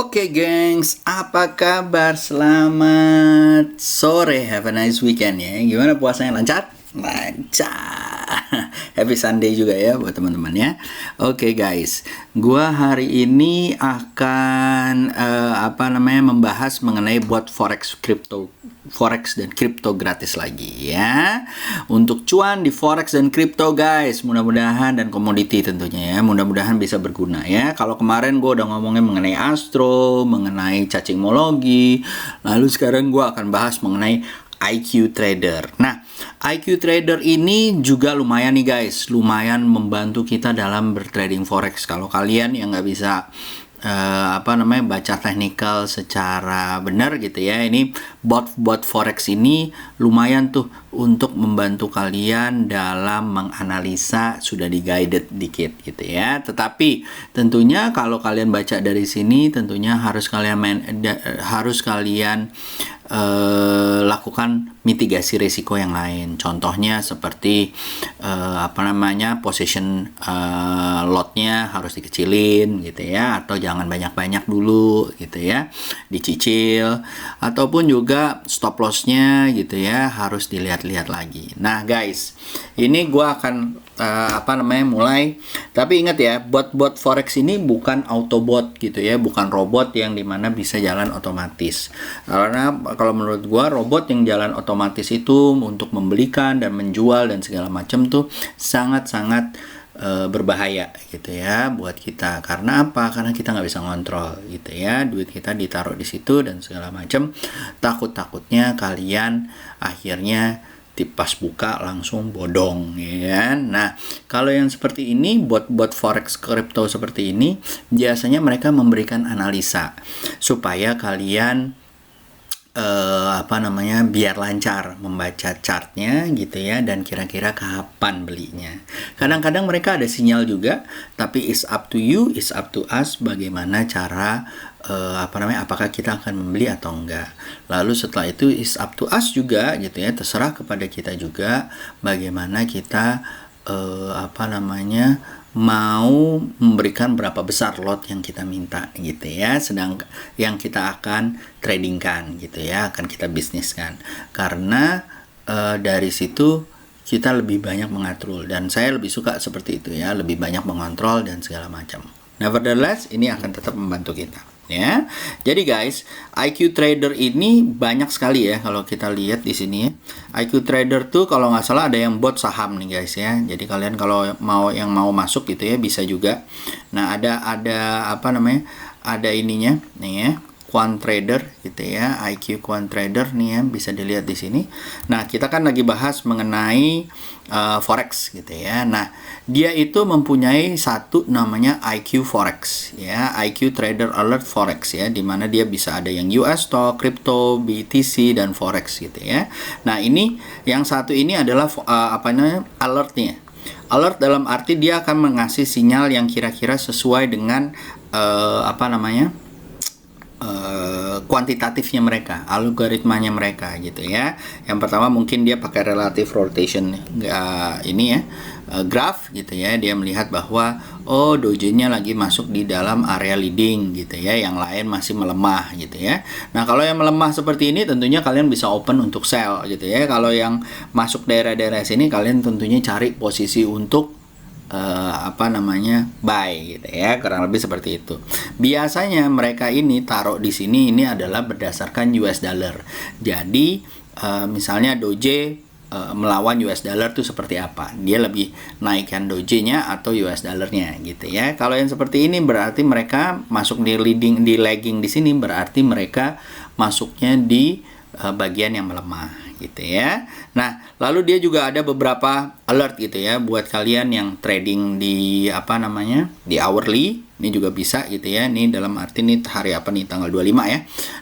Oke gengs, apa kabar? Selamat sore, have a nice weekend ya. Gimana puasanya, lancar? Lancar. Happy Sunday juga ya buat teman-teman ya. Oke guys, gua hari ini akan membahas mengenai buat forex dan kripto gratis lagi ya. Untuk cuan di forex dan kripto guys, mudah-mudahan, dan komoditi tentunya ya, mudah-mudahan bisa berguna ya. Kalau kemarin gue udah ngomongin mengenai astro, mengenai cacingmologi, lalu sekarang gue akan bahas mengenai IQ Trader. Nah, IQ Trader ini juga lumayan nih guys, lumayan membantu kita dalam bertrading forex. Kalau kalian yang nggak bisa baca technical secara benar gitu ya, ini bot forex ini lumayan tuh untuk membantu kalian dalam menganalisa, sudah di guided dikit gitu ya. Tetapi tentunya kalau kalian baca dari sini, tentunya harus kalian lakukan mitigasi risiko yang lain. Contohnya seperti position lotnya harus dikecilin gitu ya, atau jangan banyak-banyak dulu gitu ya, dicicil, ataupun juga stop lossnya gitu ya, harus dilihat-lihat lagi. Nah guys, ini gua akan mulai. Tapi ingat ya, bot forex ini bukan autobot gitu ya, bukan robot yang dimana bisa jalan otomatis. Karena kalau menurut gua, robot yang jalan otomatis itu untuk membelikan dan menjual dan segala macam tuh sangat-sangat berbahaya gitu ya buat kita. Karena apa? Karena kita nggak bisa ngontrol gitu ya, duit kita ditaruh di situ dan segala macam. Takutnya kalian akhirnya pas buka langsung bodong ya. Nah, kalau yang seperti ini, bot forex kripto seperti ini, biasanya mereka memberikan analisa supaya kalian biar lancar membaca chartnya gitu ya, dan kira-kira kapan belinya. Kadang-kadang mereka ada sinyal juga, tapi it's up to you, it's up to us bagaimana cara apakah kita akan membeli atau enggak. Lalu setelah itu it's up to us juga gitu ya, terserah kepada kita juga bagaimana kita mau memberikan berapa besar lot yang kita minta gitu ya, sedang yang kita akan tradingkan gitu ya, akan kita bisniskan. Karena dari situ kita lebih banyak mengatur, dan saya lebih suka seperti itu ya, lebih banyak mengontrol dan segala macam. Nevertheless, ini akan tetap membantu kita ya. Jadi guys, IQ Trader ini banyak sekali ya kalau kita lihat di sini ya. IQ Trader tuh kalau nggak salah ada yang bot saham nih guys ya. Jadi kalian kalau mau masuk gitu ya, bisa juga. Nah, ada ininya nih ya, Quant Trader gitu ya, IQ Quant Trader nih ya, bisa dilihat di sini. Nah, kita kan lagi bahas mengenai forex gitu ya. Nah, dia itu mempunyai satu namanya IQ Forex ya, IQ Trader Alert Forex ya, dimana dia bisa ada yang US stock, crypto, BTC, dan forex gitu ya. Nah, ini yang satu ini adalah alertnya. Alert dalam arti dia akan mengasih sinyal yang kira-kira sesuai dengan kuantitatifnya mereka, algoritmanya mereka gitu ya. Yang pertama mungkin dia pakai relative rotation graph gitu ya. Dia melihat bahwa doji-nya lagi masuk di dalam area leading gitu ya, yang lain masih melemah gitu ya. Nah, kalau yang melemah seperti ini tentunya kalian bisa open untuk sell gitu ya. Kalau yang masuk daerah-daerah sini, kalian tentunya cari posisi untuk buy gitu ya, kurang lebih seperti itu. Biasanya mereka ini taruh di sini ini adalah berdasarkan US dollar. Jadi misalnya doji melawan US dollar itu seperti apa, dia lebih naikkan doji-nya atau US dollarnya gitu ya. Kalau yang seperti ini berarti mereka masuk di lagging di sini, berarti mereka masuknya di bagian yang melemah gitu ya. Nah, lalu dia juga ada beberapa alert gitu ya buat kalian yang trading di di hourly. Ini juga bisa gitu ya. Ini dalam arti ini hari apa nih, tanggal 25 ya.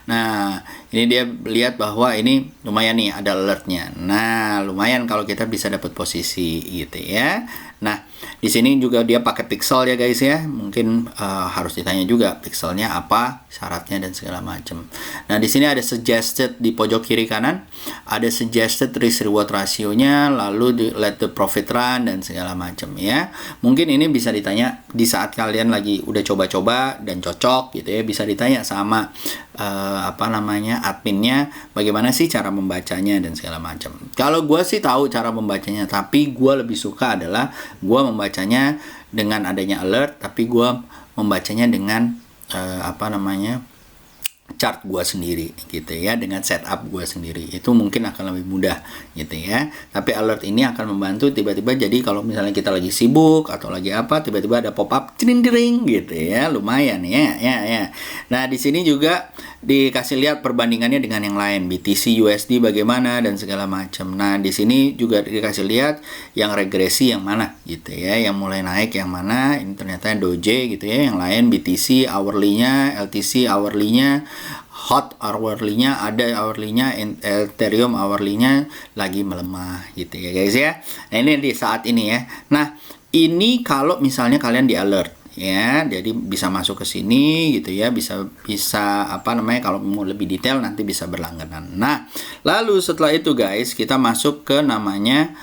Nah, ini dia lihat bahwa ini lumayan nih ada alertnya. Nah, lumayan kalau kita bisa dapat posisi gitu ya. Nah, di sini juga dia pakai pixel ya guys ya. Mungkin harus ditanya juga pixelnya apa, syaratnya dan segala macam. Nah, di sini ada suggested di pojok kiri kanan, ada suggested risk reward rasionya, lalu let the profit run dan segala macam ya. Mungkin ini bisa ditanya di saat kalian lagi udah coba-coba dan cocok gitu ya, bisa ditanya sama adminnya bagaimana sih cara membacanya dan segala macam. Kalau gue sih tahu cara membacanya, tapi gue lebih suka adalah gue membacanya dengan adanya alert, tapi gue membacanya dengan chart gue sendiri gitu ya, dengan setup gue sendiri, itu mungkin akan lebih mudah gitu ya. Tapi alert ini akan membantu tiba-tiba, jadi kalau misalnya kita lagi sibuk atau lagi apa, tiba-tiba ada pop up cering gitu ya, lumayan ya. Nah, di sini juga dikasih lihat perbandingannya dengan yang lain, BTC USD bagaimana dan segala macam. Nah, di sini juga dikasih lihat yang regresi yang mana gitu ya, yang mulai naik yang mana. Ini ternyata Doge gitu ya, yang lain BTC hourly-nya, LTC hourly-nya, hot hourly-nya, ada hourly-nya, Ethereum hourly-nya lagi melemah gitu ya guys ya. Nah, ini di saat ini ya. Nah, ini kalau misalnya kalian di alert ya, jadi bisa masuk ke sini gitu ya, bisa kalau mau lebih detail nanti bisa berlangganan. Nah, lalu setelah itu guys, kita masuk ke namanya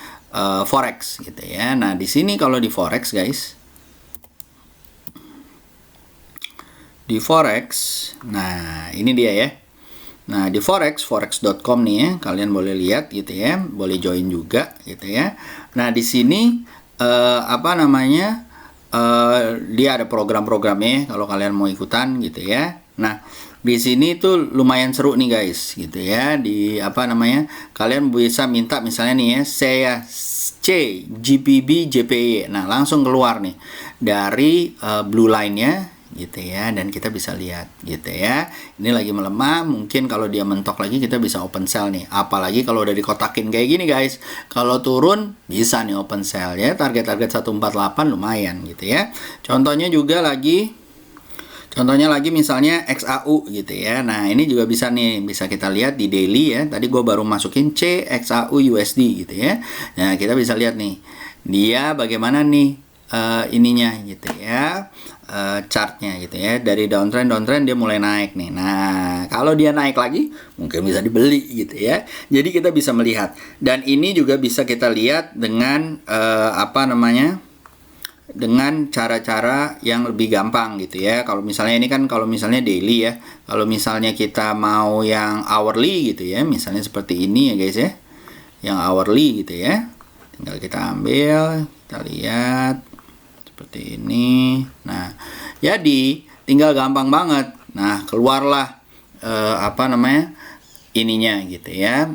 forex gitu ya. Nah, di sini kalau di forex guys, di forex, nah ini dia ya. Nah, di forex.com nih ya, kalian boleh lihat gitu ya, boleh join juga gitu ya. Nah, di sini dia ada program-programnya kalau kalian mau ikutan gitu ya. Nah, di sini tuh lumayan seru nih guys gitu ya. Di kalian bisa minta misalnya nih ya, saya C GPB JPY. Nah, langsung keluar nih dari blue line-nya gitu ya, dan kita bisa lihat gitu ya, ini lagi melemah. Mungkin kalau dia mentok lagi kita bisa open sell nih, apalagi kalau udah dikotakin kayak gini guys. Kalau turun bisa nih open sell ya, target 148 lumayan gitu ya. Contohnya lagi misalnya XAU gitu ya. Nah, ini juga bisa nih, bisa kita lihat di daily ya. Tadi gue baru masukin C XAU USD gitu ya. Nah, kita bisa lihat nih dia bagaimana nih ininya gitu ya, chartnya gitu ya. Dari downtrend dia mulai naik nih. Nah, kalau dia naik lagi mungkin bisa dibeli gitu ya. Jadi kita bisa melihat, dan ini juga bisa kita lihat dengan dengan cara-cara yang lebih gampang gitu ya. Kalau misalnya ini kan kalau misalnya daily ya, kalau misalnya kita mau yang hourly gitu ya, misalnya seperti ini ya guys ya, yang hourly gitu ya, tinggal kita ambil, kita lihat seperti ini. Nah, jadi tinggal gampang banget. Nah, keluarlah ininya gitu ya,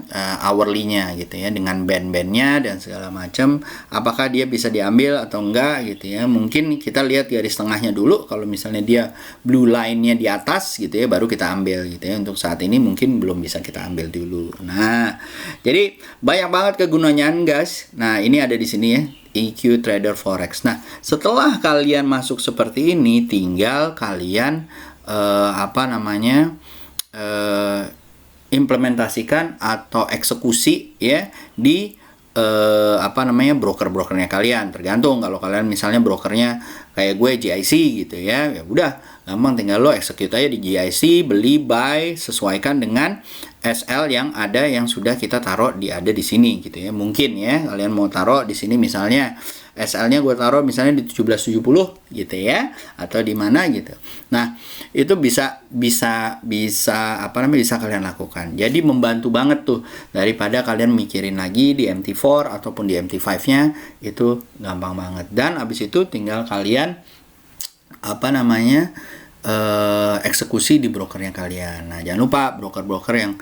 hourly-nya gitu ya, dengan band-bandnya dan segala macam. Apakah dia bisa diambil atau enggak gitu ya. Mungkin kita lihat garis tengahnya dulu. Kalau misalnya dia blue line-nya di atas gitu ya, baru kita ambil gitu ya. Untuk saat ini mungkin belum bisa kita ambil dulu. Nah, jadi banyak banget kegunaannya guys. Nah, ini ada di sini ya, EQ Trader Forex. Nah, setelah kalian masuk seperti ini, tinggal kalian implementasikan atau eksekusi ya di broker-brokernya kalian. Tergantung, kalau kalian misalnya brokernya kayak gue GIC gitu ya, ya udah gampang, tinggal lo execute aja di GIC, beli, buy, sesuaikan dengan SL yang ada, yang sudah kita taruh ada di sini gitu ya. Mungkin ya kalian mau taruh di sini misalnya SL-nya gue taruh misalnya di 1770 gitu ya, atau di mana gitu. Nah, itu bisa kalian lakukan. Jadi membantu banget tuh, daripada kalian mikirin lagi di MT4 ataupun di MT5-nya, itu gampang banget. Dan abis itu tinggal kalian eksekusi di brokernya kalian. Nah, jangan lupa broker-broker yang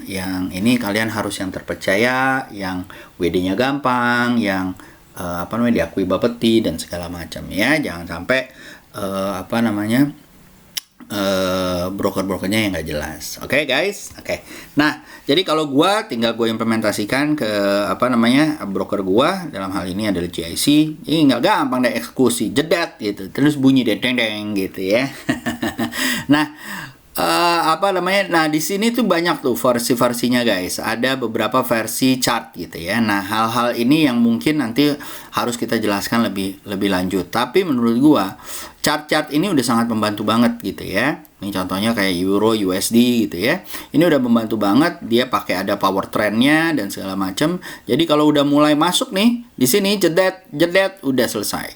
yang ini kalian harus yang terpercaya, yang WD-nya gampang, yang diakui Bapeti dan segala macam ya. Jangan sampai broker-brokernya yang nggak jelas. Oke, guys. Oke. Nah, jadi kalau tinggal gue implementasikan ke broker gua, dalam hal ini adalah GIC. Ini nggak gampang deh eksekusi, jedat gitu, terus bunyi deng gitu ya. Nah, apa namanya? Nah, di sini tuh banyak tuh versi-versinya guys. Ada beberapa versi chart gitu ya. Nah, hal-hal ini yang mungkin nanti harus kita jelaskan lebih lanjut. Tapi menurut gua chart-chart ini udah sangat membantu banget gitu ya. Ini contohnya kayak Euro USD gitu ya. Ini udah membantu banget. Dia pakai ada power trendnya dan segala macam. Jadi kalau udah mulai masuk nih di sini jedet jedet udah selesai.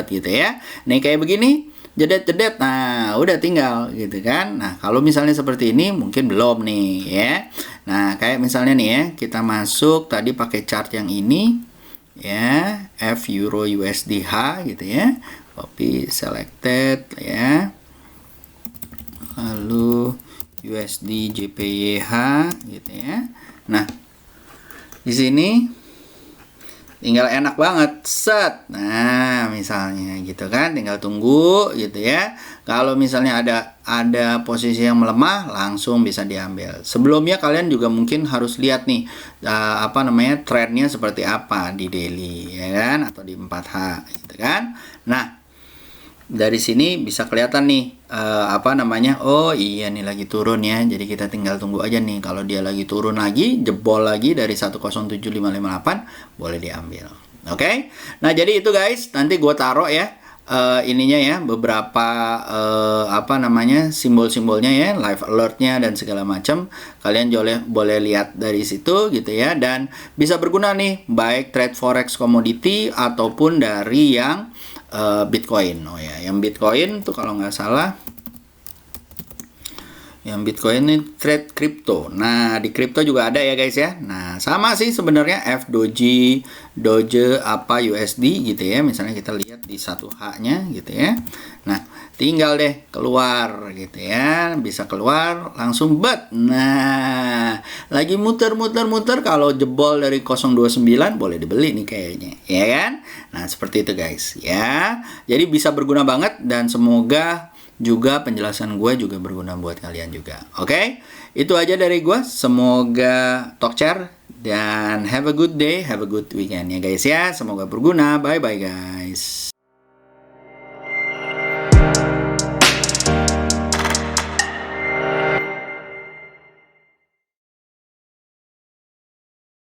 Gitu ya. Nih kayak begini. Jedet-jedet, nah udah tinggal gitu kan. Nah kalau misalnya seperti ini mungkin belum nih ya. Nah kayak misalnya nih ya, kita masuk tadi pakai chart yang ini ya, F Euro USD H gitu ya, copy selected ya, lalu USD JPYH gitu ya. Nah di sini tinggal enak banget, set. Nah, misalnya gitu kan, tinggal tunggu gitu ya. Kalau misalnya ada posisi yang melemah, langsung bisa diambil. Sebelumnya kalian juga mungkin harus lihat nih apa namanya trennya seperti apa di daily ya kan, atau di 4H gitu kan. Nah, dari sini bisa kelihatan nih apa namanya, oh iya nih lagi turun ya, jadi kita tinggal tunggu aja nih. Kalau dia lagi turun lagi, jebol lagi dari 107558, boleh diambil. Oke. Nah jadi itu guys, nanti gue taruh ya ininya ya, beberapa apa namanya simbol-simbolnya ya, live alertnya dan segala macam. Kalian boleh lihat dari situ gitu ya, dan bisa berguna nih baik trade forex commodity ataupun dari yang Bitcoin. Oh ya, yang Bitcoin tuh kalau nggak salah, yang Bitcoin ini trade crypto. Nah, di crypto juga ada ya guys ya. Nah, sama sih sebenarnya Doge apa USD gitu ya. Misalnya kita lihat di 1H-nya gitu ya. Nah, tinggal deh keluar gitu ya. Bisa keluar langsung bet. Nah, lagi muter-muter kalau jebol dari 029 boleh dibeli nih kayaknya, ya kan? Nah, seperti itu guys ya. Jadi bisa berguna banget, dan semoga juga penjelasan gue juga berguna buat kalian juga. Oke? Itu aja dari gue. Semoga talk dan have a good day, have a good weekend ya guys ya. Semoga berguna. Bye bye guys.